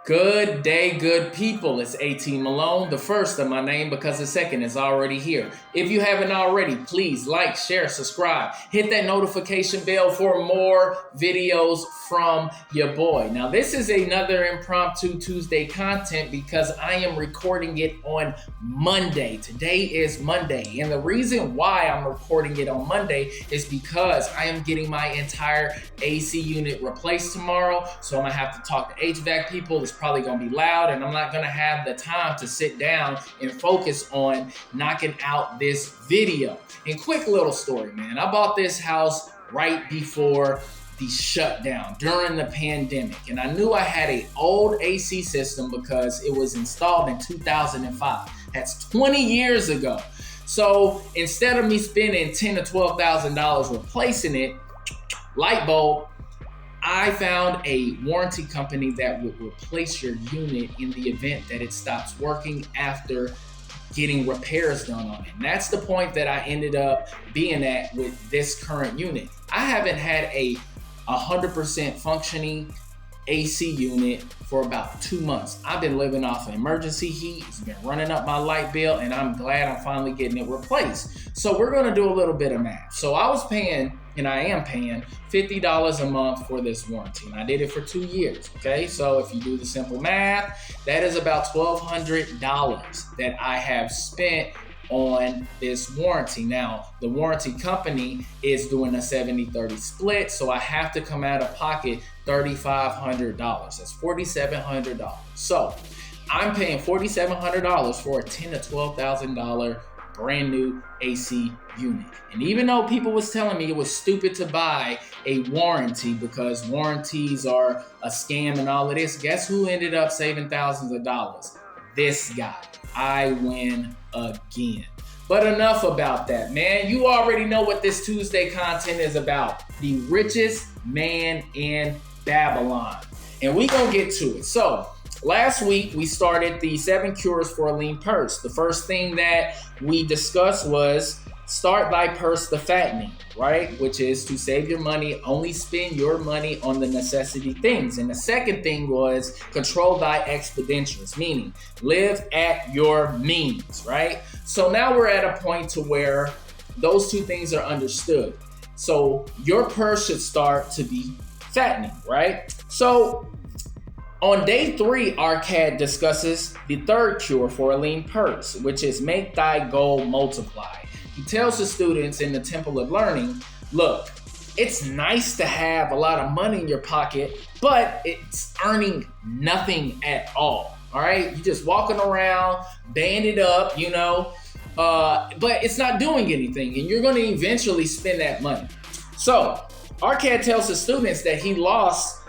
Good day, good people. It's AT Malone, the first of my name because the second is already here. If you haven't already, please like, share, subscribe. Hit that notification bell for more videos from your boy. Now, this is another impromptu Tuesday content because I am recording it on Monday. Today is Monday. And the reason why I'm recording it on Monday is because I am getting my entire AC unit replaced tomorrow. So I'm going to have to talk to HVAC people. It's probably going to be loud and I'm not going to have the time to sit down and focus on knocking out this video. And quick little story, man. I bought this house right before the shutdown during the pandemic. And I knew I had an old AC system because it was installed in 2005. That's 20 years ago. So instead of me spending $10,000 to $12,000 replacing it, light bulb, I found a warranty company that would replace your unit in the event that it stops working after getting repairs done on it. And that's the point that I ended up being at with this current unit. I haven't had a 100% functioning AC unit for about 2 months. I've been living off of emergency heat. It's been running up my light bill and I'm glad I'm finally getting it replaced. So we're gonna do a little bit of math. So I was paying, and I am paying $50 a month for this warranty. And I did it for 2 years, okay? So if you do the simple math, that is about $1,200 that I have spent on this warranty. Now, the warranty company is doing a 70-30 split, so I have to come out of pocket $3,500. That's $4,700. So I'm paying $4,700 for a $10,000 to $12,000 brand new AC unit. And even though people was telling me it was stupid to buy a warranty because warranties are a scam and all of this, guess who ended up saving thousands of dollars? This guy. I win again. But enough about that, man. You already know what this Tuesday content is about. The richest man in Babylon. And we gonna get to it. So last week we started the 7 cures for a lean purse. The first thing that we discussed was start thy purse the fattening, right? Which is to save your money, only spend your money on the necessity things. And the second thing was control thy expenditures, meaning live at your means, right? So now we're at a point to where those two things are understood. So your purse should start to be fattening, right? So on day 3, Arcad discusses the third cure for a lean purse, which is make thy goal multiply. He tells the students in the Temple of Learning, look, it's nice to have a lot of money in your pocket, but it's earning nothing at all right? You're just walking around, banded up, but it's not doing anything, and you're going to eventually spend that money. So Arcad tells the students that he lost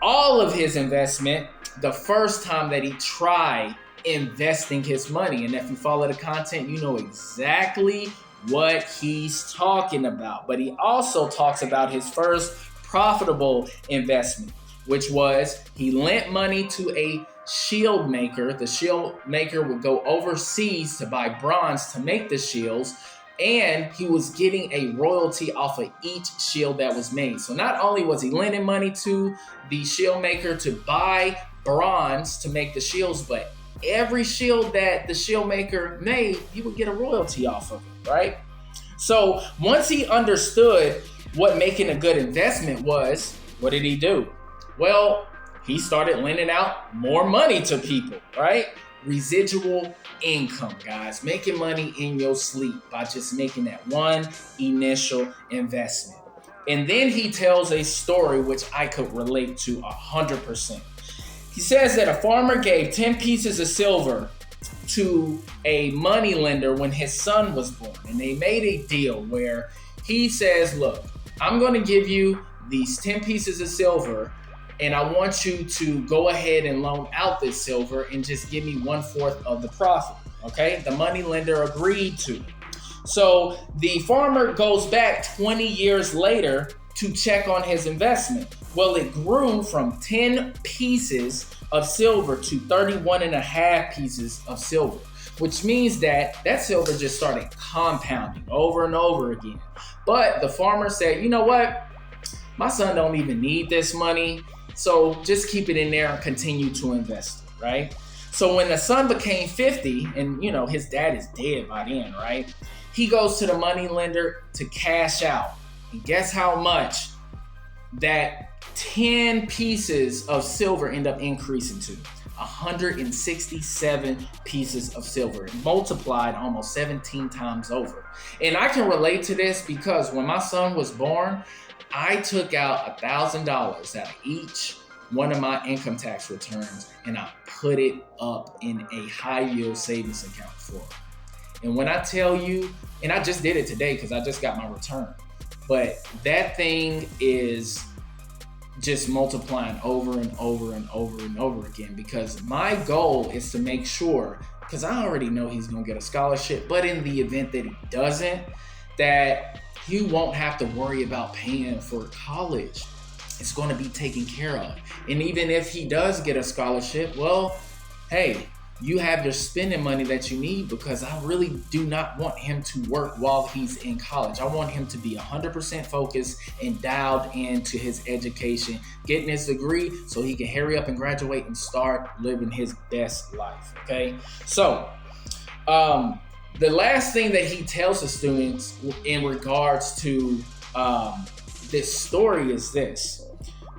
all of his investment the first time that he tried investing his money. And if you follow the content, you know exactly what he's talking about. But he also talks about his first profitable investment, which was he lent money to a shield maker. The shield maker would go overseas to buy bronze to make the shields, and he was getting a royalty off of each shield that was made. So not only was he lending money to the shield maker to buy bronze to make the shields, but every shield that the shield maker made, he would get a royalty off of it, right? So once he understood what making a good investment was, what did he do? Well, he started lending out more money to people, right? Residual income, guys. Making money in your sleep by just making that one initial investment. And then he tells a story which I could relate to 100%. He says that a farmer gave 10 pieces of silver to a money lender when his son was born. And they made a deal where he says, look, I'm going to give you these 10 pieces of silver, and I want you to go ahead and loan out this silver and just give me 1/4 of the profit. Okay? The money lender agreed to it. So the farmer goes back 20 years later to check on his investment. Well, it grew from 10 pieces of silver to 31.5 pieces of silver, which means that silver just started compounding over and over again. But the farmer said, you know what? My son don't even need this money. So just keep it in there and continue to invest it, right? So when the son became 50 and, his dad is dead by then, right? He goes to the money lender to cash out. And guess how much that 10 pieces of silver end up increasing to? 167 pieces of silver, multiplied almost 17 times over. And I can relate to this because when my son was born, I took out $1,000 out of each one of my income tax returns and I put it up in a high yield savings account for him. And when I tell you, and I just did it today because I just got my return, but that thing is just multiplying over and over and over and over again, because my goal is to make sure, because I already know he's going to get a scholarship, but in the event that he doesn't, that you won't have to worry about paying for college. It's going to be taken care of. And even if he does get a scholarship, well, hey, you have your spending money that you need, because I really do not want him to work while he's in college. I want him to be 100% focused and dialed into his education, getting his degree so he can hurry up and graduate and start living his best life, okay? So, the last thing that he tells the students in regards to this story is this: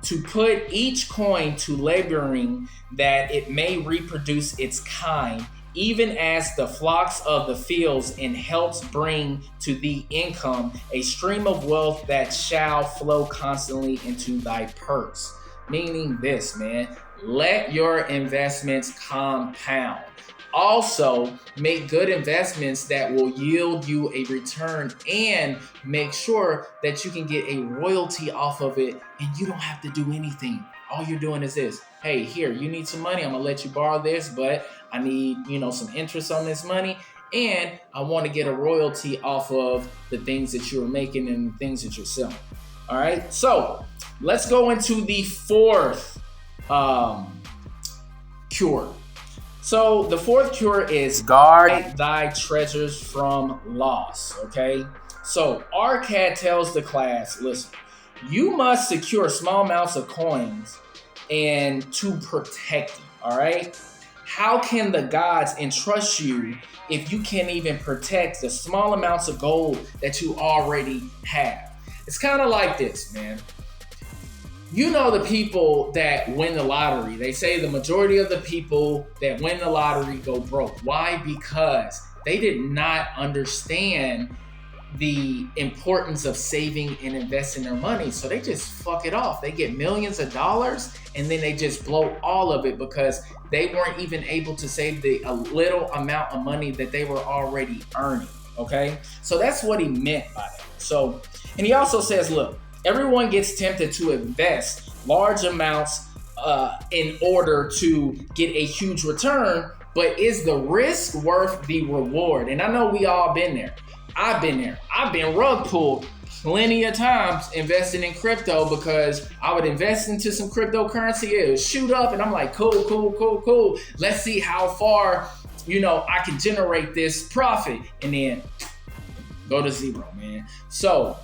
to put each coin to laboring that it may reproduce its kind, even as the flocks of the fields, and helps bring to thee income, a stream of wealth that shall flow constantly into thy purse. Meaning this, man, let your investments compound. Also, make good investments that will yield you a return, and make sure that you can get a royalty off of it and you don't have to do anything. All you're doing is this: hey, here, you need some money. I'm gonna let you borrow this, but I need, some interest on this money, and I want to get a royalty off of the things that you're making and the things that you're selling. All right, so let's go into the fourth cure. So the fourth cure is guard thy treasures from loss, okay? So Arcad tells the class, listen, you must secure small amounts of coins and to protect them, all right? How can the gods entrust you if you can't even protect the small amounts of gold that you already have? It's kind of like this, man. You know, the people that win the lottery, they say the majority of the people that win the lottery go broke. Why? Because they did not understand the importance of saving and investing their money. So they just fuck it off. They get millions of dollars and then they just blow all of it because they weren't even able to save a little amount of money that they were already earning. Okay? So that's what he meant by that. So, and he also says, look, everyone gets tempted to invest large amounts in order to get a huge return, but is the risk worth the reward? And I know we all been there. I've been there. I've been rug pulled plenty of times investing in crypto, because I would invest into some cryptocurrency. It would shoot up and I'm like, cool. Let's see how far, I can generate this profit, and then go to zero, man. So,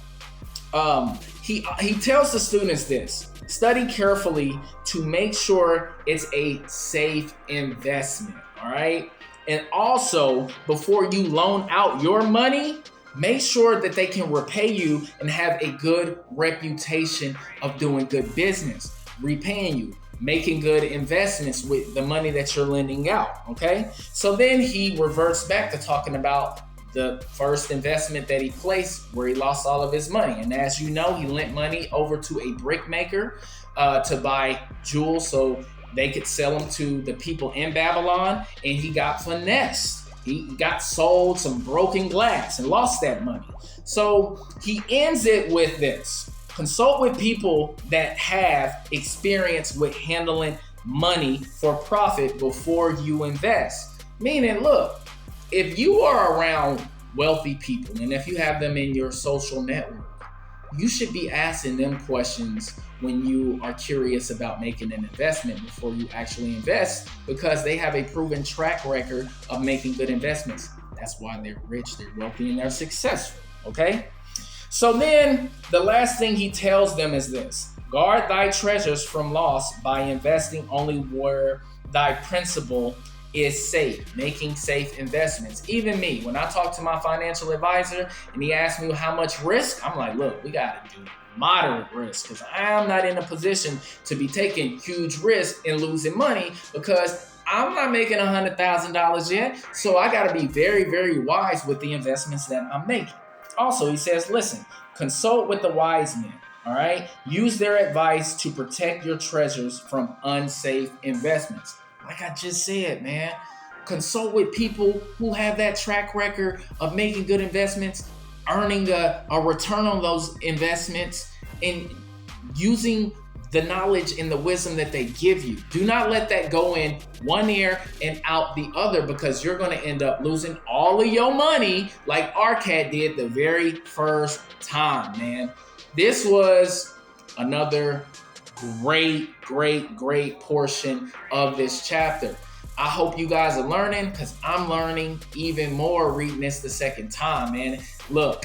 he tells the students this: study carefully to make sure it's a safe investment, all right? And also, before you loan out your money, make sure that they can repay you and have a good reputation of doing good business, repaying you, making good investments with the money that you're lending out, okay? So then he reverts back to talking about the first investment that he placed where he lost all of his money. And as you know, he lent money over to a brick maker to buy jewels so they could sell them to the people in Babylon, and he got finessed. He got sold some broken glass and lost that money. So he ends it with this: consult with people that have experience with handling money for profit before you invest. Meaning, look, if you are around wealthy people and if you have them in your social network, you should be asking them questions when you are curious about making an investment before you actually invest, because they have a proven track record of making good investments. That's why they're rich, they're wealthy, and they're successful, okay? So then the last thing he tells them is this: Guard thy treasures from loss by investing only where thy principal is safe, making safe investments. Even me, when I talk to my financial advisor and he asks me how much risk, I'm like, look, we got to do moderate risk because I'm not in a position to be taking huge risks and losing money because I'm not making $100,000 yet. So I got to be very, very wise with the investments that I'm making. Also, he says, listen, consult with the wise men. All right. Use their advice to protect your treasures from unsafe investments. Like I just said, man, consult with people who have that track record of making good investments, earning a return on those investments, and using the knowledge and the wisdom that they give you. Do not let that go in one ear and out the other because you're going to end up losing all of your money like Arcad did the very first time, man. This was another great portion of this chapter. I hope you guys are learning because I'm learning even more reading this the second time, man. Look,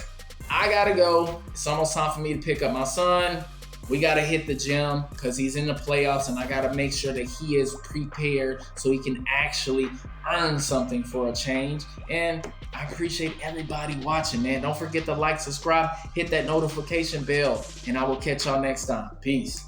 I gotta go. It's almost time for me to pick up my son. We gotta hit the gym because he's in the playoffs and I gotta make sure that he is prepared so he can actually earn something for a change. And I appreciate everybody watching, man. Don't forget to like, subscribe, hit that notification bell, and I will catch y'all next time. Peace.